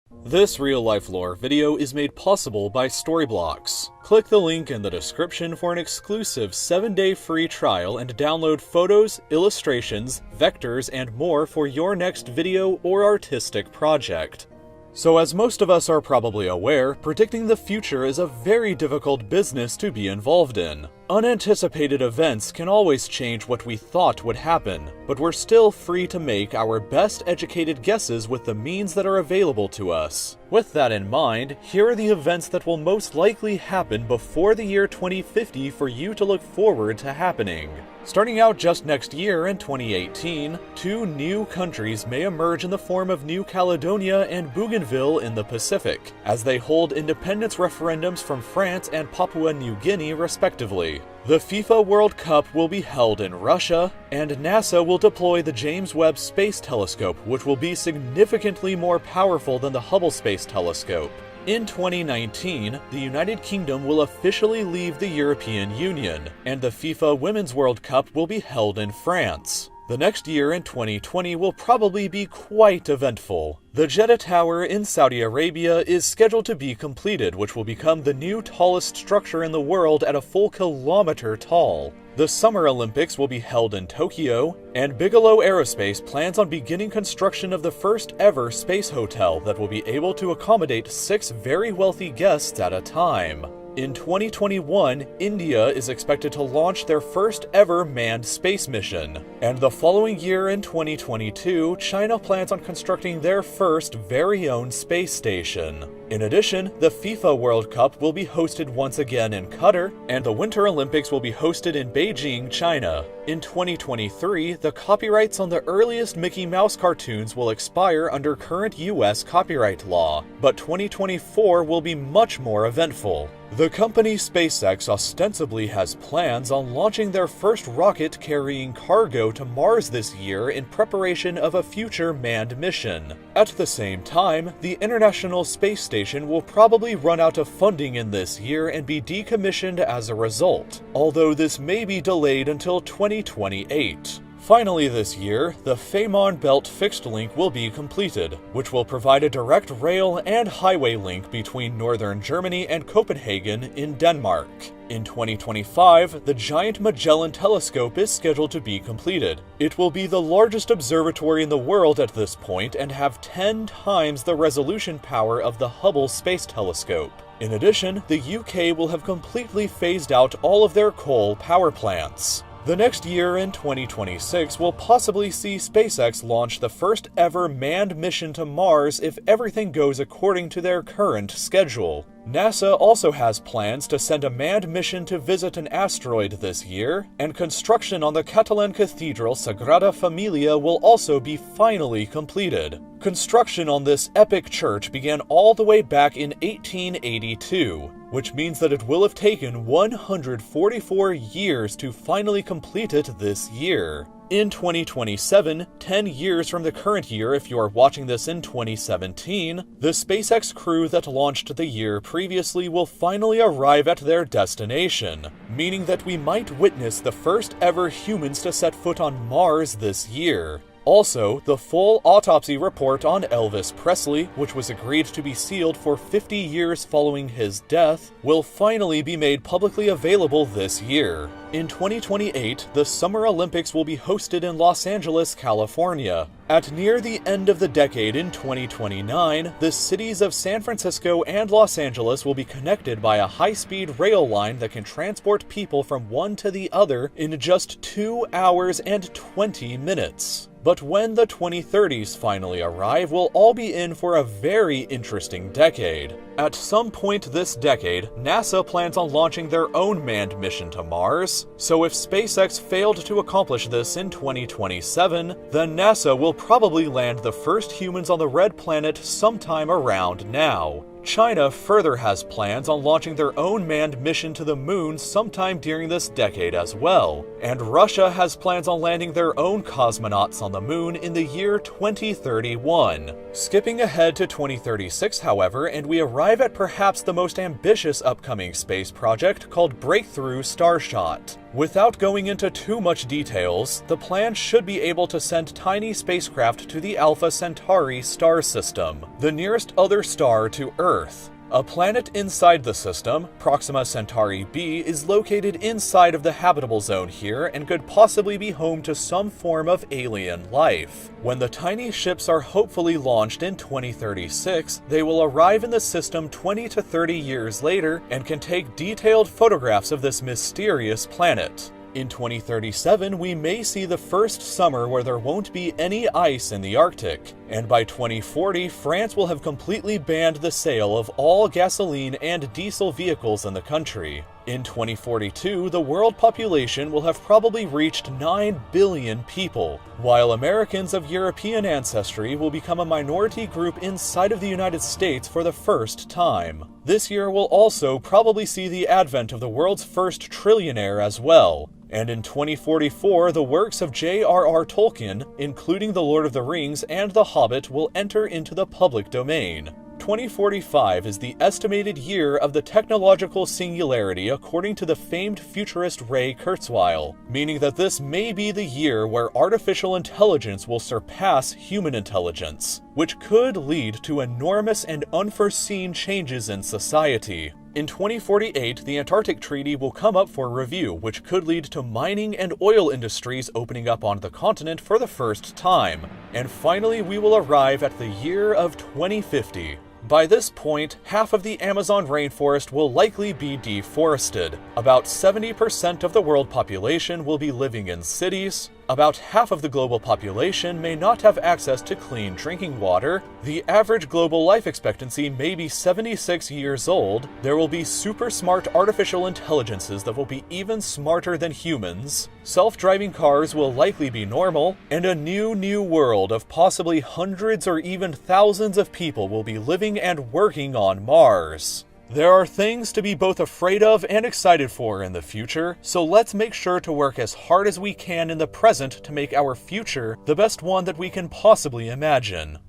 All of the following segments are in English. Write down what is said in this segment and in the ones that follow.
This real-life lore video is made possible by Storyblocks. Click the link in the description for an exclusive 7-day free trial and download photos, illustrations, vectors, and more for your next video or artistic project. So as most of us are probably aware, predicting the future is a very difficult business to be involved in. Unanticipated events can always change what we thought would happen, but we're still free to make our best educated guesses with the means that are available to us. With that in mind, here are the events that will most likely happen before the year 2050 for you to look forward to happening. Starting out just next year in 2018, two new countries may emerge in the form of New Caledonia and Bougainville in the Pacific, as they hold independence referendums from France and Papua New Guinea respectively. The FIFA World Cup will be held in Russia, and NASA will deploy the James Webb Space Telescope, which will be significantly more powerful than the Hubble Space Telescope. In 2019, the United Kingdom will officially leave the European Union, and the FIFA Women's World Cup will be held in France. The next year in 2020 will probably be quite eventful. The Jeddah Tower in Saudi Arabia is scheduled to be completed, which will become the new tallest structure in the world at a full kilometer tall. The Summer Olympics will be held in Tokyo, and Bigelow Aerospace plans on beginning construction of the first ever space hotel that will be able to accommodate 6 very wealthy guests at a time. In 2021, India is expected to launch their first ever manned space mission. And the following year in 2022, China plans on constructing their first very own space station. In addition, the FIFA World Cup will be hosted once again in Qatar, and the Winter Olympics will be hosted in Beijing, China. In 2023, the copyrights on the earliest Mickey Mouse cartoons will expire under current US copyright law, but 2024 will be much more eventful. The company SpaceX ostensibly has plans on launching their first rocket carrying cargo to Mars this year in preparation of a future manned mission. At the same time, the International Space Station will probably run out of funding in this year and be decommissioned as a result, although this may be delayed until 2028. Finally this year, the Fehmarn Belt fixed link will be completed, which will provide a direct rail and highway link between northern Germany and Copenhagen in Denmark. In 2025, the Giant Magellan Telescope is scheduled to be completed. It will be the largest observatory in the world at this point and have 10 times the resolution power of the Hubble Space Telescope. In addition, the UK will have completely phased out all of their coal power plants. The next year in 2026 will possibly see SpaceX launch the first ever manned mission to Mars if everything goes according to their current schedule. NASA also has plans to send a manned mission to visit an asteroid this year, and construction on the Catalan Cathedral Sagrada Familia will also be finally completed. Construction on this epic church began all the way back in 1882, which means that it will have taken 144 years to finally complete it this year. In 2027, 10 years from the current year if you are watching this in 2017, the SpaceX crew that launched the year previously will finally arrive at their destination, meaning that we might witness the first ever humans to set foot on Mars this year. Also, the full autopsy report on Elvis Presley, which was agreed to be sealed for 50 years following his death, will finally be made publicly available this year. In 2028, the Summer Olympics will be hosted in Los Angeles, California. At near the end of the decade in 2029, the cities of San Francisco and Los Angeles will be connected by a high-speed rail line that can transport people from one to the other in just 2 hours and 20 minutes. But when the 2030s finally arrive, we'll all be in for a very interesting decade. At some point this decade, NASA plans on launching their own manned mission to Mars, so if SpaceX failed to accomplish this in 2027, then NASA will probably land the first humans on the Red Planet sometime around now. China further has plans on launching their own manned mission to the moon sometime during this decade as well, and Russia has plans on landing their own cosmonauts on the moon in the year 2031. Skipping ahead to 2036, however, and we arrive at perhaps the most ambitious upcoming space project called Breakthrough Starshot. Without going into too much details, the plan should be able to send tiny spacecraft to the Alpha Centauri star system, the nearest other star to Earth. A planet inside the system, Proxima Centauri b, is located inside of the habitable zone here and could possibly be home to some form of alien life. When the tiny ships are hopefully launched in 2036, they will arrive in the system 20 to 30 years later and can take detailed photographs of this mysterious planet. In 2037, we may see the first summer where there won't be any ice in the Arctic, and by 2040, France will have completely banned the sale of all gasoline and diesel vehicles in the country. In 2042, the world population will have probably reached 9 billion people, while Americans of European ancestry will become a minority group inside of the United States for the first time. This year will also probably see the advent of the world's first trillionaire as well. And in 2044, the works of J.R.R. Tolkien, including The Lord of the Rings and The Hobbit, will enter into the public domain. 2045 is the estimated year of the technological singularity according to the famed futurist Ray Kurzweil, meaning that this may be the year where artificial intelligence will surpass human intelligence, which could lead to enormous and unforeseen changes in society. In 2048, the Antarctic Treaty will come up for review, which could lead to mining and oil industries opening up on the continent for the first time. And finally, we will arrive at the year of 2050. By this point, half of the Amazon rainforest will likely be deforested. About 70% of the world population will be living in cities. About half of the global population may not have access to clean drinking water. The average global life expectancy may be 76 years old. There will be super smart artificial intelligences that will be even smarter than humans. Self-driving cars will likely be normal, and a new world of possibly hundreds or even thousands of people will be living and working on Mars. There are things to be both afraid of and excited for in the future, so let's make sure to work as hard as we can in the present to make our future the best one that we can possibly imagine.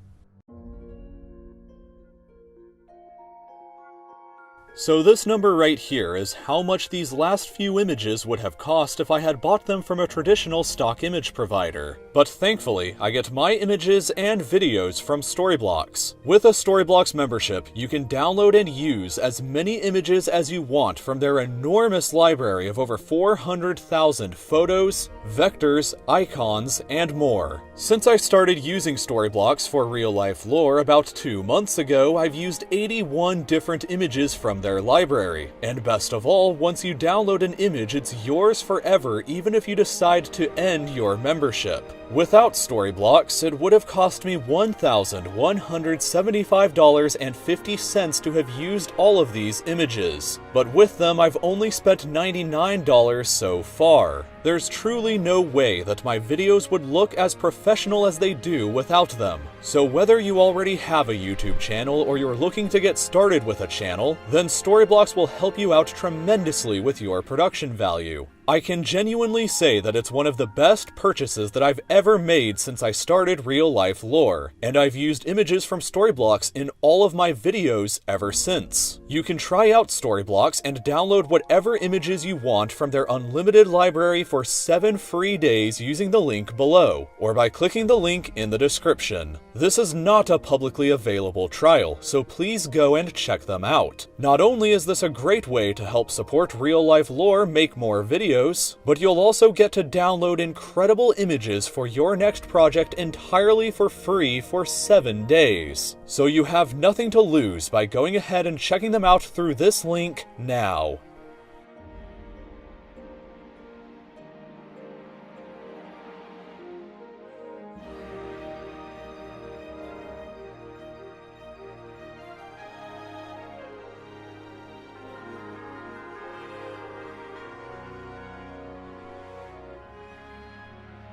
So this number right here is how much these last few images would have cost if I had bought them from a traditional stock image provider. But thankfully, I get my images and videos from Storyblocks. With a Storyblocks membership, you can download and use as many images as you want from their enormous library of over 400,000 photos, vectors, icons, and more. Since I started using Storyblocks for real-life lore about 2 months ago, I've used 81 different images from their library. And best of all, once you download an image, it's yours forever even if you decide to end your membership. Without Storyblocks, it would have cost me $1,175.50 to have used all of these images, but with them I've only spent $99 so far. There's truly no way that my videos would look as professional as they do without them. So whether you already have a YouTube channel or you're looking to get started with a channel, then Storyblocks will help you out tremendously with your production value. I can genuinely say that it's one of the best purchases that I've ever made since I started real-life lore, and I've used images from Storyblocks in all of my videos ever since. You can try out Storyblocks and download whatever images you want from their unlimited library for 7 free days using the link below, or by clicking the link in the description. This is not a publicly available trial, so please go and check them out. Not only is this a great way to help support real-life lore make more videos, but you'll also get to download incredible images for your next project entirely for free for 7 days. So you have nothing to lose by going ahead and checking them out through this link now.